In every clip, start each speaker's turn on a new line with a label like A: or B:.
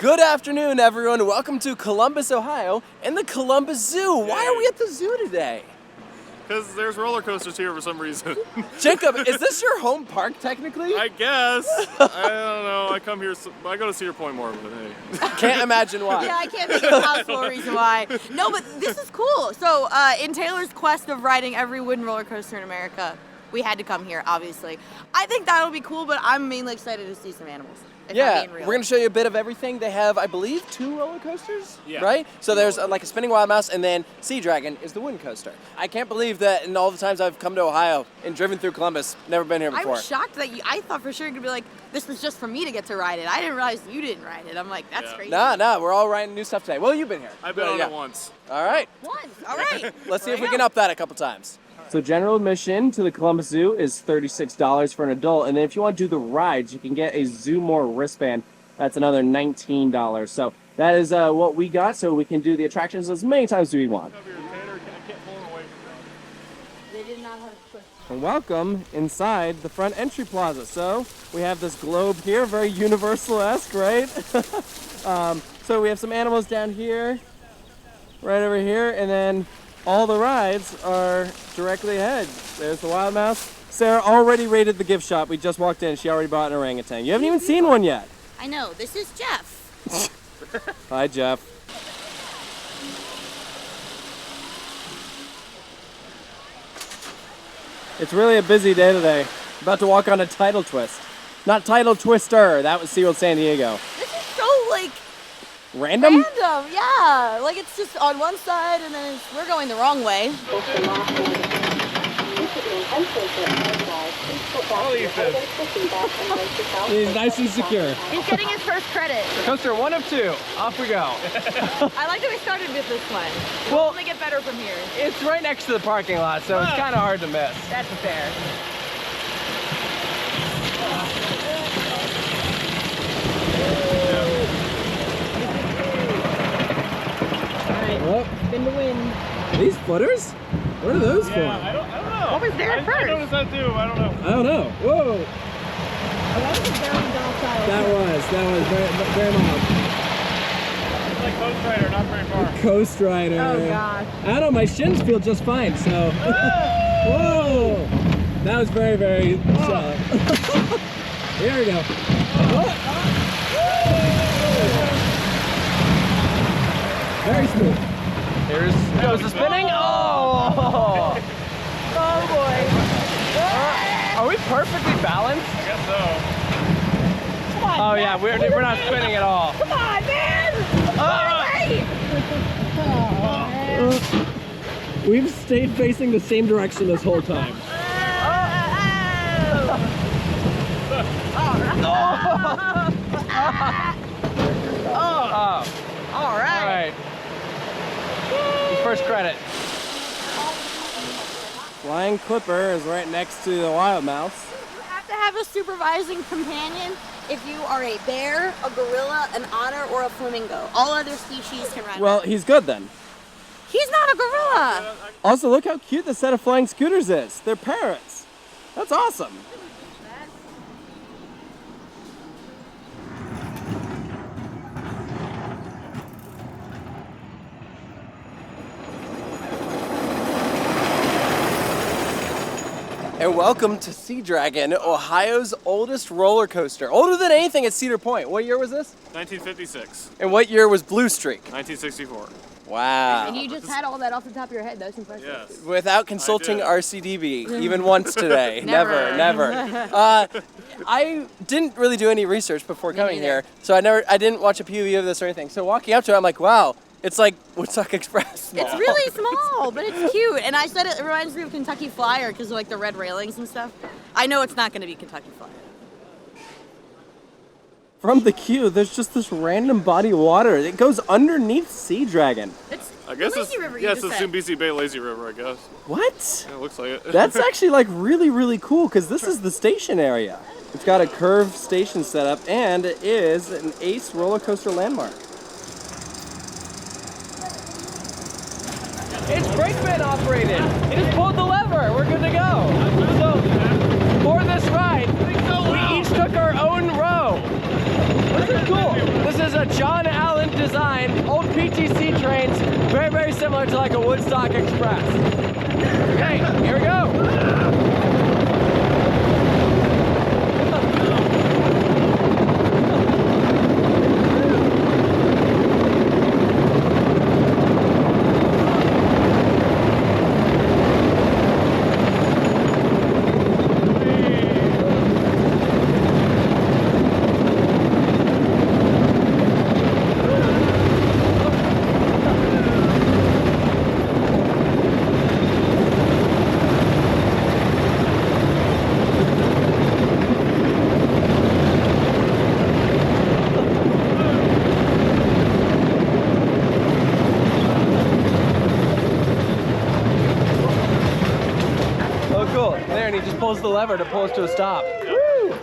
A: Good afternoon, everyone. Welcome to Columbus, Ohio, and the Columbus Zoo. Why are we at the zoo today?
B: Because there's roller coasters here for some reason.
A: Jacob, is this your home park, technically?
B: I guess. I don't know. I come here, I go to Cedar Point more, but hey.
A: Can't imagine why.
C: Yeah, I can't think of a possible reason why. No, but this is cool. So, in Taylor's quest of riding every wooden roller coaster in America, we had to come here, obviously. I think that'll be cool, but I'm mainly excited to see some animals.
A: Yeah, we're going to show you a bit of everything. They have, I believe, 2 roller coasters, right? So there's like a spinning wild mouse, and then Sea Dragon is the wooden coaster. I can't believe that in all the times I've come to Ohio and driven through Columbus, never been here before.
C: I was shocked that I thought for sure you'd be like, this was just for me to get to ride it. I didn't realize you didn't ride it. I'm like, that's crazy.
A: Nah, we're all riding new stuff today. Well, you've been here.
B: I've been on it once.
A: All right.
C: Once, all right.
A: Let's see if we can up that a couple times. So general admission to the Columbus Zoo is $36 for an adult, and then if you want to do the rides, you can get a Zoo More wristband. That's another $19. So that is what we got, so we can do the attractions as many times as we want.
C: They did not have
A: And welcome inside the front entry plaza. So we have this globe here, very Universal-esque, right? So we have some animals down here, right over here, and then all the rides are directly ahead. There's the wild mouse. Sarah already raided the gift shop. We just walked in. She already bought an orangutan. You haven't even seen one yet.
C: I know. This is Jeff.
A: Hi, Jeff. It's really a busy day today. About to walk on a tidal twist. Not tidal twister. That was SeaWorld San Diego.
C: This is so, like,
A: Random?
C: random, yeah. Like, it's just on one side, and then we're going the wrong way.
A: He's nice and secure.
C: He's getting his first credit.
A: Coaster 1 of 2. Off we go.
C: I like that we started with this one.
A: Well,
C: We'll only get better from here.
A: it's right next to the parking lot, so it's kind of hard to miss.
C: That's fair.
A: Oh,
C: Spin the wind.
A: these footers? What are those for?
B: I don't know.
C: What was there
B: I
C: first?
B: noticed that too. I don't know.
A: I don't know. Whoa.
C: That was very docile.
A: That was very mild.
B: It's like Coast Rider, not very far.
A: Coast Rider.
C: Oh, gosh.
A: I don't know, my shins feel just fine, so. Whoa! That was very, very solid. Here we go. Very smooth. Goes the spinning. Oh!
C: Oh, boy.
A: Are we perfectly balanced?
B: I guess so.
C: Come on,
A: Oh yeah, we're not spinning at all.
C: Come on, man!
A: We've stayed facing the same direction this whole time.
C: All right.
A: First credit. Flying Clipper is right next to the wild mouse.
C: You have to have a supervising companion if you are a bear, a gorilla, an otter, or a flamingo. All other species can ride.
A: Well, he's good then.
C: He's not a gorilla.
A: Also, look how cute the set of flying scooters is. They're parrots. That's awesome. And welcome to Sea Dragon, Ohio's oldest roller coaster. Older than anything at Cedar Point. What year was this?
B: 1956.
A: And what year was Blue Streak?
B: 1964.
A: Wow.
C: And you just had all that off the top of your head. That's impressive.
B: Yes.
A: Without consulting
B: did.
A: RCDB, even once today.
C: Never.
A: Never. I didn't really do any research before coming
C: neither.
A: here, so I didn't watch a POV of this or anything. So walking up to it, I'm like, wow, it's like Woodstock Express.
C: It's really small, but it's cute. And I said it reminds me of Kentucky Flyer because of like the red railings and stuff. I know it's not going to be Kentucky Flyer.
A: From the queue, there's just this random body of water. It goes underneath Sea Dragon.
C: It's
B: I guess
C: Lazy
B: it's
C: River, you
B: yeah, it's
C: just
B: the
C: said.
B: Sumbisi Bay Lazy River, I guess.
A: What?
B: Yeah, it looks like it.
A: That's actually like really, really cool because this is the station area. It's got a curved station setup and it is an ACE roller coaster landmark. It's brakeman operated. It just pulled the lever. We're good to go. So for this ride, we each took our own row. What's it cool. This is a John Allen design, old PTC trains, very, very similar to like a Woodstock Express. Okay, here we go. And he just pulls the lever to pull us to a stop. Woo!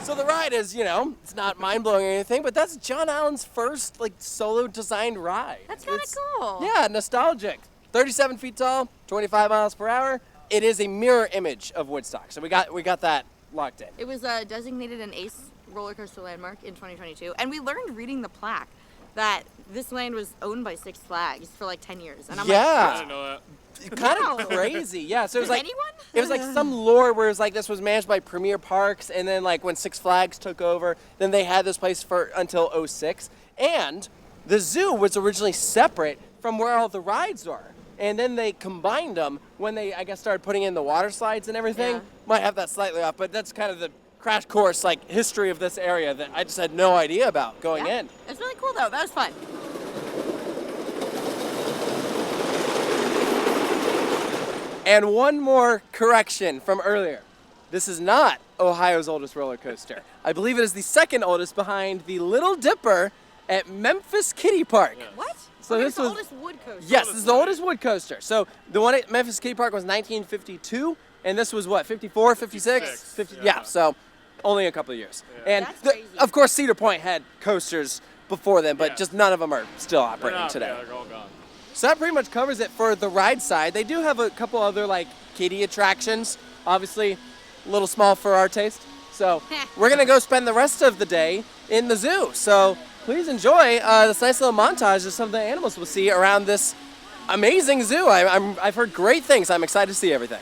A: So the ride is, you know, it's not mind-blowing or anything, but that's John Allen's first like solo designed ride.
C: That's kind of cool.
A: Yeah, nostalgic. 37 feet tall, 25 miles per hour. It is a mirror image of Woodstock, so we got that locked in.
C: It was designated an ACE roller coaster landmark in 2022, and we learned reading the plaque that this land was owned by Six Flags for like 10 years. And I'm
B: I didn't know that.
A: Kind
C: Wow.
A: of crazy. Yeah, so it was like
C: anyone?
A: It was like some lore where it was like this was managed by Premier Parks, and then like when Six Flags took over, then they had this place for until 06. And the zoo was originally separate from where all the rides are. And then they combined them when they, I guess, started putting in the water slides and everything.
C: Yeah.
A: Might have that slightly off, but that's kind of the crash course like history of this area that I just had no idea about going in.
C: It's really cool though. That was fun.
A: And one more correction from earlier. This is not Ohio's oldest roller coaster. I believe it is the second oldest behind the Little Dipper at Memphis Kiddie Park.
B: Yeah.
C: What?
A: So
C: Okay,
A: this
C: it's the
A: was
C: oldest wood coaster.
A: Yes, this is the oldest wood coaster. So the one at Memphis Kiddie Park was 1952, and this was what, 54, 56? 50, yeah, so only a couple of years.
B: Yeah.
A: And
C: That's crazy.
A: of course Cedar Point had coasters before then, but
B: Yeah.
A: just none of them are still
B: They're
A: operating
B: not,
A: today.
B: yeah, they're all gone.
A: So that pretty much covers it for the ride side. They do have a couple other like kiddie attractions, obviously a little small for our taste. So we're gonna go spend the rest of the day in the zoo. So please enjoy this nice little montage of some of the animals we'll see around this amazing zoo. I've heard great things. I'm excited to see everything.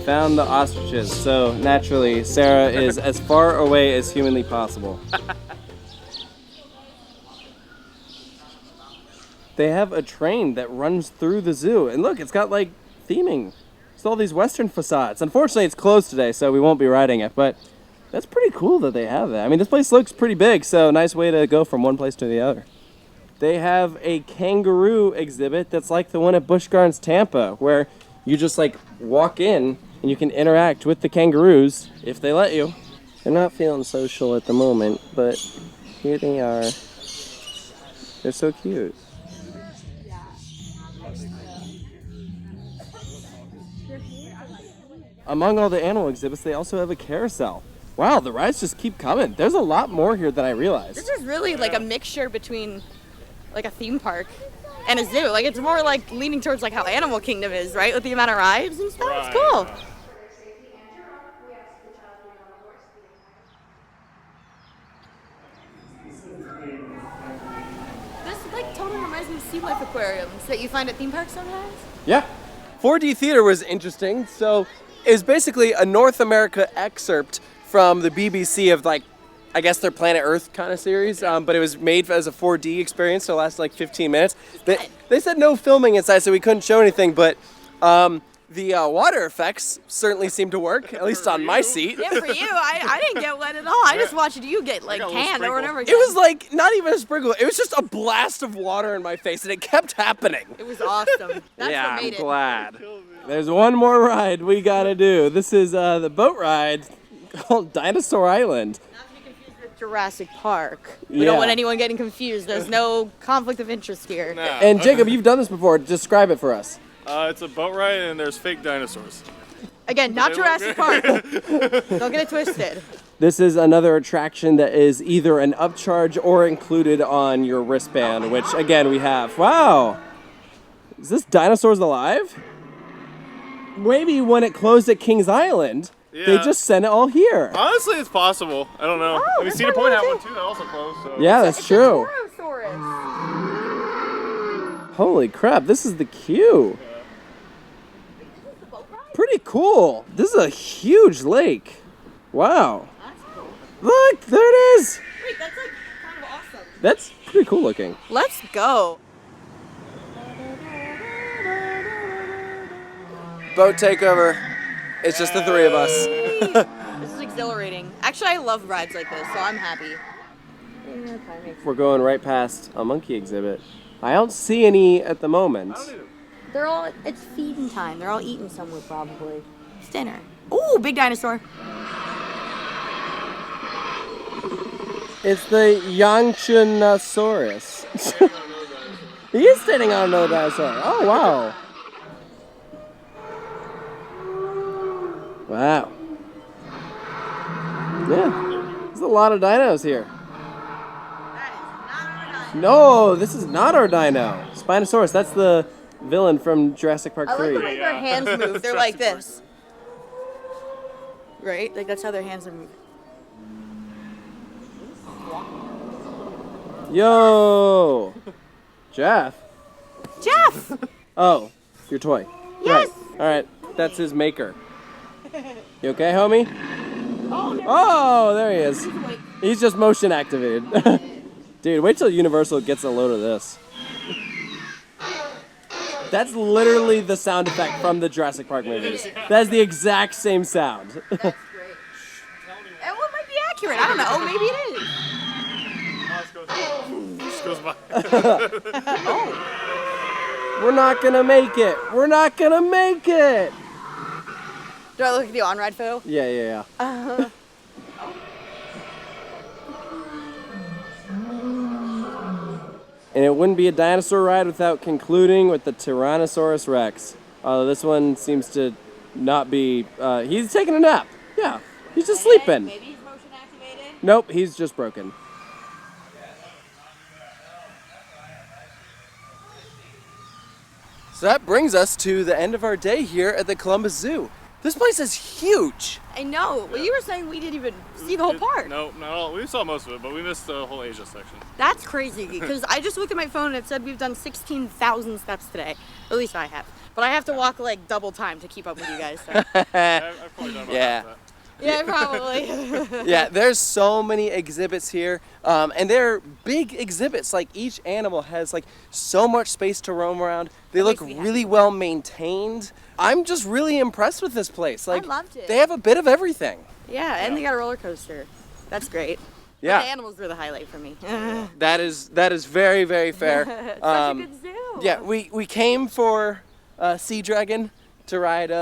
A: Found the ostriches, so naturally Sarah is as far away as humanly possible. They have a train that runs through the zoo, and look, it's got like theming. It's all these western facades. Unfortunately, it's closed today, so we won't be riding it, but that's pretty cool that they have that. I mean, this place looks pretty big, so nice way to go from one place to the other. They have a kangaroo exhibit that's like the one at Busch Gardens Tampa, where you just like walk in and you can interact with the kangaroos if they let you. They're not feeling social at the moment, but here they are. They're so cute. Among all the animal exhibits, they also have a carousel. Wow, the rides just keep coming. There's a lot more here than I realized.
C: This is really like a mixture between like a theme park and a zoo. Like it's more like leaning towards like how Animal Kingdom is, right? With the amount of rides and stuff. It's cool.
B: Right.
C: This like totally reminds me of sea life aquariums that you find at theme parks sometimes.
A: Yeah. 4D Theater was interesting. So it was basically a North America excerpt from the BBC of like I guess their Planet Earth kind of series, but it was made as a 4D experience, so it lasted like 15 minutes. They said no filming inside, so we couldn't show anything, but the water effects certainly seemed to work, at least on my seat.
C: Yeah, for you, I didn't get wet at all. I just watched you get like canned or whatever.
A: It was like not even a sprinkle. It was just a blast of water in my face, and it kept happening.
C: It was awesome. That's
A: Yeah,
C: what made
A: I'm glad. There's one more ride we gotta do. This is the boat ride called Dinosaur Island.
C: Not to be confused with Jurassic Park. We don't want anyone getting confused. There's no conflict of interest here.
B: Nah.
A: And Jacob, you've done this before. Describe it for us.
B: It's a boat ride and there's fake dinosaurs.
C: Again, not Jurassic Park. Don't get it twisted.
A: This is another attraction that is either an upcharge or included on your wristband, which again we have. Wow! Is this Dinosaurs Alive? Maybe when it closed at Kings Island, they just sent it all here.
B: Honestly, it's possible. I don't know. I mean, Cedar Point had one too that also closed. So.
A: Yeah, that's true.
C: Torosaurus.
A: Holy crap, this is the queue. Pretty cool. This is a huge lake. Wow.
C: That's cool.
A: Look, there it is.
C: Wait, that's like kind of awesome.
A: That's pretty cool looking.
C: Let's go.
A: Boat takeover. It's just the three of us.
C: This is exhilarating. Actually, I love rides like this, so I'm happy.
A: We're going right past a monkey exhibit. I don't see any at the moment.
C: They're all, it's feeding time. They're all eating somewhere probably. It's dinner. Ooh, big dinosaur.
A: It's the Yanchinosaurus. He is standing on another dinosaur. Oh, wow. Wow. Yeah. There's a lot of dinos here. No, this is not our dino. Spinosaurus, that's the villain from Jurassic Park 3.
C: I like the way their hands move. They're like this. Right? Like that's how their hands are moving.
A: Yo! Jeff.
C: Jeff!
A: Oh, your toy.
C: Yes!
A: Right. Alright, that's his maker. You okay, homie? Oh, there he is. He's just motion activated. Dude, wait till Universal gets a load of this. That's literally the sound effect from the Jurassic Park movies. That's the exact same sound.
C: That's great. And what might be accurate? I don't know. Maybe it is.
B: Just goes by.
A: We're not gonna make it. We're not gonna make it.
C: Do I look at the on-ride photo?
A: Yeah. And it wouldn't be a dinosaur ride without concluding with the Tyrannosaurus Rex. This one seems to not be, he's taking a nap. Yeah, he's just sleeping.
C: Maybe he's motion activated.
A: Nope, he's just broken. So that brings us to the end of our day here at the Columbus Zoo. This place is huge.
C: I know. Well, you were saying we didn't even see the whole park.
B: No, not all. We saw most of it, but we missed the whole Asia section.
C: That's crazy because I just looked at my phone and it said we've done 16,000 steps today. At least I have. But I have to walk like double time to keep up with you guys. So.
B: I've probably done about half that.
C: Yeah, probably.
A: Yeah, there's so many exhibits here, and they're big exhibits. Like each animal has like so much space to roam around. They look really well maintained. I'm just really impressed with this place. Like,
C: I loved it.
A: They have a bit of everything.
C: Yeah, and they got a roller coaster. That's great.
A: Yeah,
C: But the animals were the highlight for me.
A: that is very, very fair.
C: It's such a good zoo.
A: Yeah, we came for Sea Dragon to ride.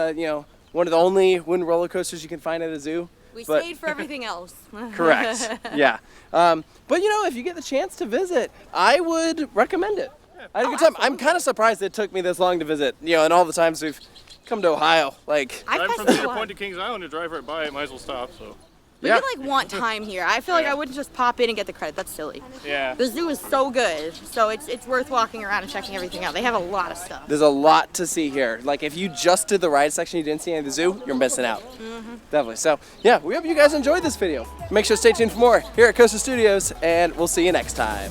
A: One of the only wooden roller coasters you can find at a zoo.
C: We stayed for everything else.
A: Correct. Yeah. But if you get the chance to visit, I would recommend it. I had a good time. I'm kind of surprised it took me this long to visit. And all the times we've come to Ohio, like.
B: I'm from Cedar Point to Kings Island to drive right by. It might as well stop. So.
C: We want time here. I feel like I wouldn't just pop in and get the credit. That's silly.
B: Yeah.
C: The zoo is so good, so it's worth walking around and checking everything out. They have a lot of stuff.
A: There's a lot to see here. Like if you just did the ride section, you didn't see any of the zoo, you're missing out. Definitely. So yeah, we hope you guys enjoyed this video. Make sure to stay tuned for more here at Coaster Studios, and we'll see you next time.